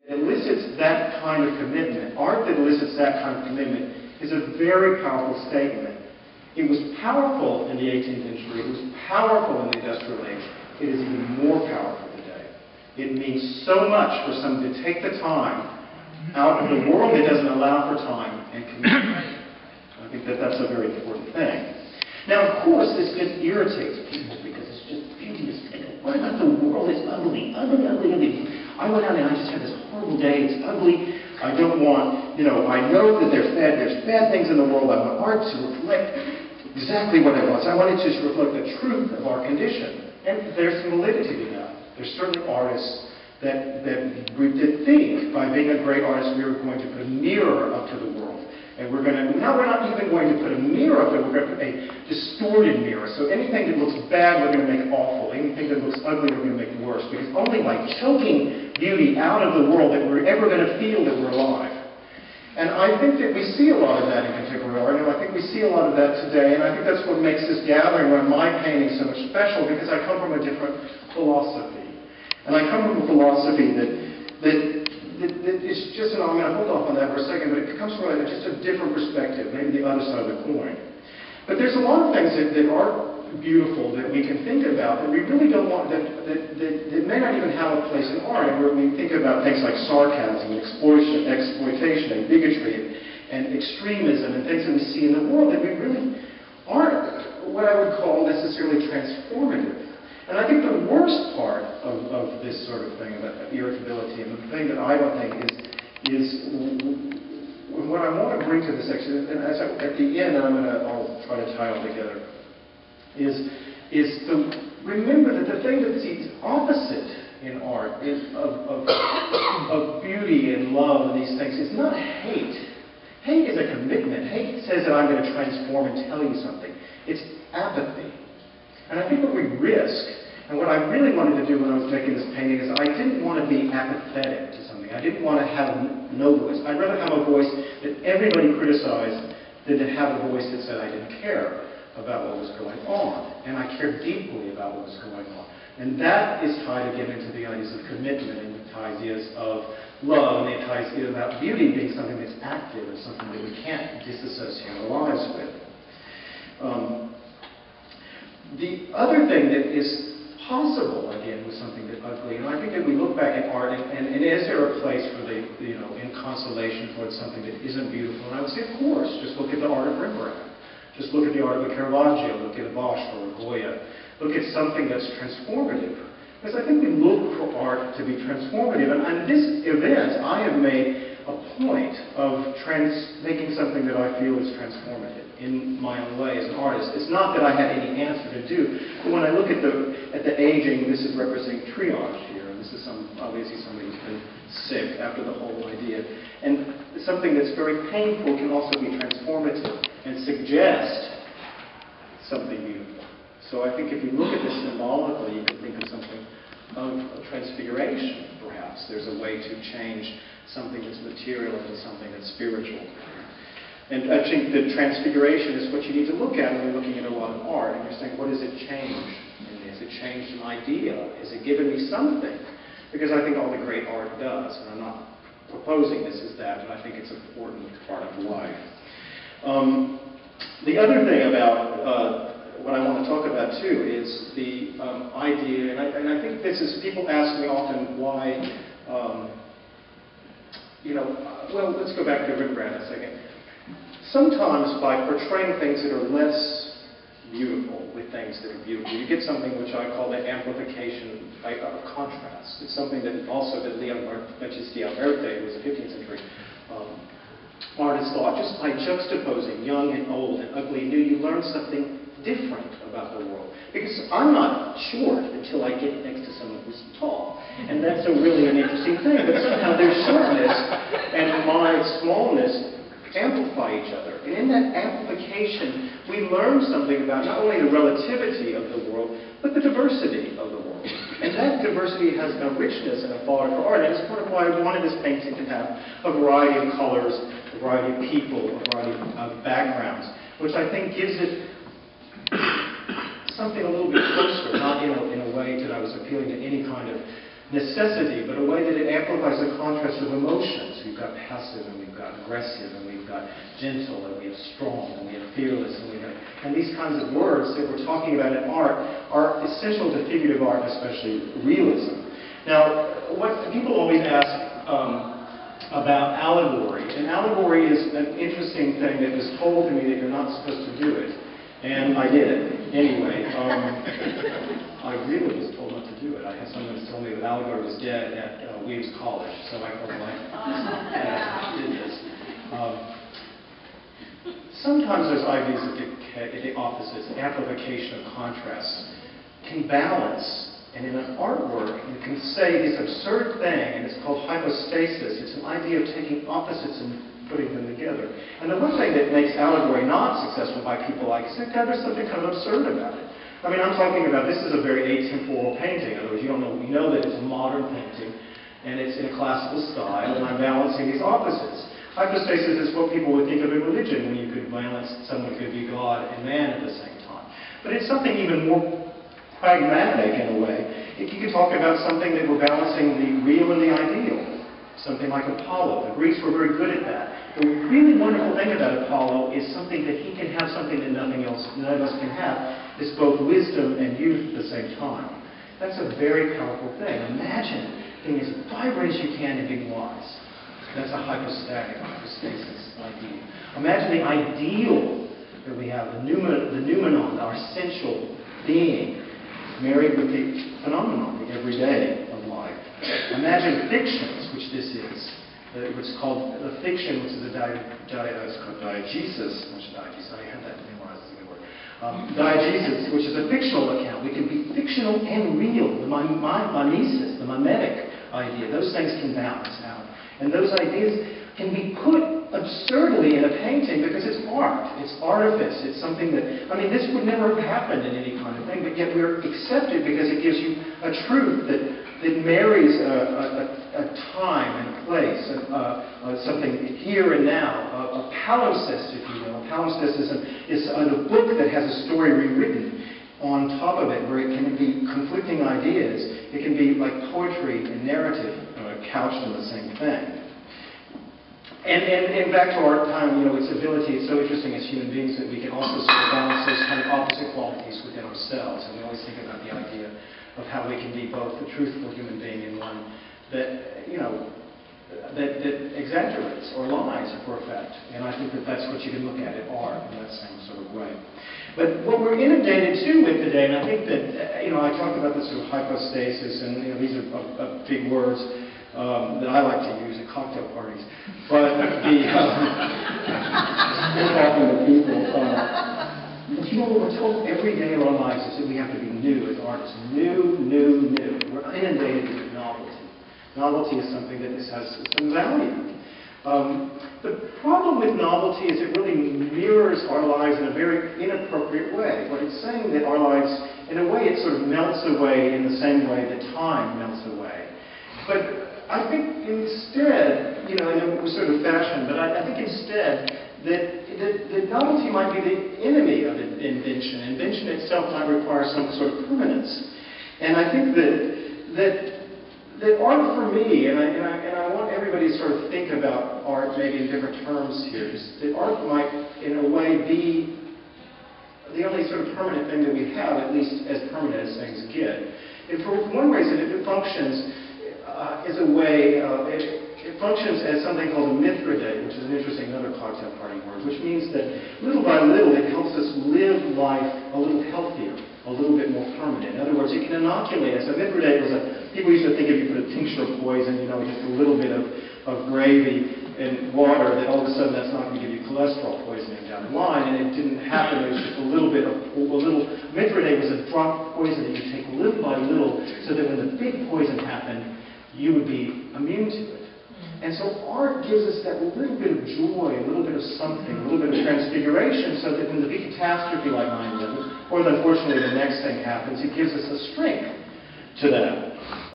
It elicits that kind of commitment. Art that elicits that kind of commitment is a very powerful statement. It was powerful in the 18th century. It was powerful in the Industrial Age. It is even more powerful today. It means so much for someone to take the time out of the world that doesn't allow for time and commitment. I think that that's a very important thing. Now, of course, this just irritates people because it's just beauty. What about the world? It's ugly, ugly, ugly, ugly. I went out and I just had this horrible day. It's ugly. I don't want, I know that there's bad things in the world. I want art to reflect exactly what it was. I want it to reflect the truth of our condition. And there's some validity to that. There's certainly artists that think by being a great artist, we are going to put a mirror up to the world. And we're not even going to put a mirror up there, we're going to put a distorted mirror. So anything that looks bad, we're going to make awful. Anything that looks ugly, we're going to make worse. Because only by choking beauty out of the world that we're ever going to feel that we're alive. And I think that we see a lot of that in contemporary art, and I think we see a lot of that today, and I think that's what makes this gathering around my painting so much special, because I come from a different philosophy. And I come from a philosophy that is just, and I'm going to hold off on that for a second, but it comes from just a different perspective, maybe the other side of the coin. But there's a lot of things that are beautiful that we can think about that we really don't want, that may not even have a place in art, and where we think about things like sarcasm, and exploitation, and bigotry, and extremism, and things that we see in the world that we really aren't what I would call necessarily transformative. And I think the worst part of this sort of thing, about irritability, and the thing that I don't think is what I want to bring to this section, and at the end, I'll try to tie it all together, is to remember that the thing that's the opposite in art is of beauty and love and these things is not hate. Hate is a commitment. Hate says that I'm going to transform and tell you something. It's apathy. And I think what we risk, and what I really wanted to do when I was making this painting, is I didn't want to be apathetic to something. I didn't want to have no voice. I'd rather have a voice that everybody criticized than to have a voice that said I didn't care about what was going on. And I cared deeply about what was going on. And that is tied again into the ideas of commitment and the ideas of love and the ideas about beauty being something that's active and something that we can't disassociate our lives with. The other thing that is possible, again, with something that's ugly, and I think that we look back at art, and is there a place for in Consolation towards something that isn't beautiful? And I would say, of course, just look at the art of Rembrandt. Just look at the art of a Caravaggio, look at a Bosch or a Goya. Look at something that's transformative. Because I think we look for art to be transformative, and in this event, I have made a point of making something that I feel is transformative in my own way as an artist. It's not that I had any answer to do, but when I look at the aging, this is representing triage here, and this is obviously somebody who's been sick after the whole idea. And something that's very painful can also be transformative and suggest something beautiful. So I think if you look at this symbolically, you can think of something of a transfiguration, perhaps. There's a way to change something that's material into something that's spiritual. And I think the transfiguration is what you need to look at when you're looking at a lot of art, and you're saying, what does it change in me? Has it changed an idea? Has it given me something? Because I think all the great art does, and I'm not proposing this as that, but I think it's an important part of life. The other thing about what I want to talk about too is the idea, and I think this is, people ask me often why, well, let's go back to Rembrandt a second. Sometimes by portraying things that are less beautiful with things that are beautiful, you get something which I call the amplification of contrast. It's something that also that Leon Battista Alberti, who was a 15th century artist, thought just by juxtaposing young and old and ugly and new, you learn something different about the world. Because I'm not short until I get next to someone who's tall. And that's really an interesting thing. But somehow their shortness and my smallness amplify each other. And in that amplification, we learn something about not only the relativity of the world, but the diversity of the world. And that diversity has a richness and a fodder for art. And it's part of why I wanted this painting to have a variety of colors, a variety of people, a variety of backgrounds, which I think gives it something a little bit closer, not in a way that I was appealing to any kind of necessity, but a way that it amplifies the contrast of emotions. We've got passive, and we've got aggressive, and we've got gentle, and we have strong, and we have fearless, and these kinds of words that we're talking about in art are essential to figurative art, especially realism. Now, what people always ask about allegory, and allegory is an interesting thing that was told to me that you're not supposed to do it, and I did it anyway. I really was told not to do it. I had someone who told me that allegory was dead at Weaves College, so I felt like I did this. Sometimes those ideas of the opposites, amplification of contrasts, can balance. And in an artwork, you can say this absurd thing, and it's called hypostasis. It's an idea of taking opposites and putting them together. And the one thing that makes allegory not successful by people like us is that there's something kind of absurd about it. I mean, I'm talking about, this is a very atemporal painting. In other words, we know that it's a modern painting, and it's in a classical style, and I'm balancing these opposites. Hypostasis is what people would think of in religion, when you could balance, someone could be God and man at the same time. But it's something even more pragmatic in a way. If you could talk about something that we're balancing the real and the ideal, something like Apollo. The Greeks were very good at that. The really wonderful thing about Apollo is something that he can have something that none of us can have. It's both wisdom and youth at the same time. That's a very powerful thing. Imagine being as vibrant as you can and being wise. That's a hypostasis idea. Imagine the ideal that we have, the noumenon, our essential being, married with the phenomenon, the everyday of life. Imagine fictions, which this is. It's called a fiction, which is it's called diegesis. I had that memorized, it's a good word. Diegesis, which is a fictional account. We can be fictional and real. The mimesis, the mimetic idea, those things can balance out. And those ideas can be put absurdly in a painting because it's art. It's artifice. It's something that, I mean, this would never have happened in any kind of thing, but yet we're accepted because it gives you a truth that marries a time and a place, something here and now, a palimpsest, if you will. A palimpsest is a book that has a story rewritten on top of it, where it can be conflicting ideas. It can be like poetry and narrative couched in the same thing. And back to our time, its ability, it's so interesting as human beings that we can also sort of balance those kind of opposite qualities within ourselves. And we always think about the idea of how we can be both a truthful human being and one that, that exaggerates or lies for effect. And I think that that's what you can look at in art in that same sort of way. But what we're inundated too with today, and I think that, I talked about this sort of hypostasis, and these are big words that I like to use at cocktail parties. But talking to people, but what we're told every day of our lives is that we have to be new as artists. New. We're inundated with novelty. Novelty is something that has some value. The problem with novelty is it really mirrors our lives in a very inappropriate way. What it's saying that our lives, in a way, it sort of melts away in the same way that time melts away. But I think instead, in a sort of fashion, but I think instead that novelty might be the enemy of invention. Invention itself might require some sort of permanence. And I think that art for me, and I want everybody to sort of think about art maybe in different terms here, that art might, in a way, be the only sort of permanent thing that we have, at least as permanent as things get. And for one reason, it functions is a way, it functions as something called a mithridate, which is an interesting another cocktail party word, which means that little by little it helps us live life a little healthier, a little bit more permanent. In other words, it can inoculate us. A mithridate was people used to think if you put a tincture of poison, just a little bit of gravy and water, that all of a sudden that's not going to give you cholesterol poisoning down the line, and it didn't happen. It was just a little mithridate was a drop of poison that you take little by little, so that when the big poison happened, you would be immune to it. And so art gives us that little bit of joy, a little bit of something, a little bit of transfiguration, so that when the big catastrophe like 9/11, or unfortunately the next thing happens, it gives us a strength to that.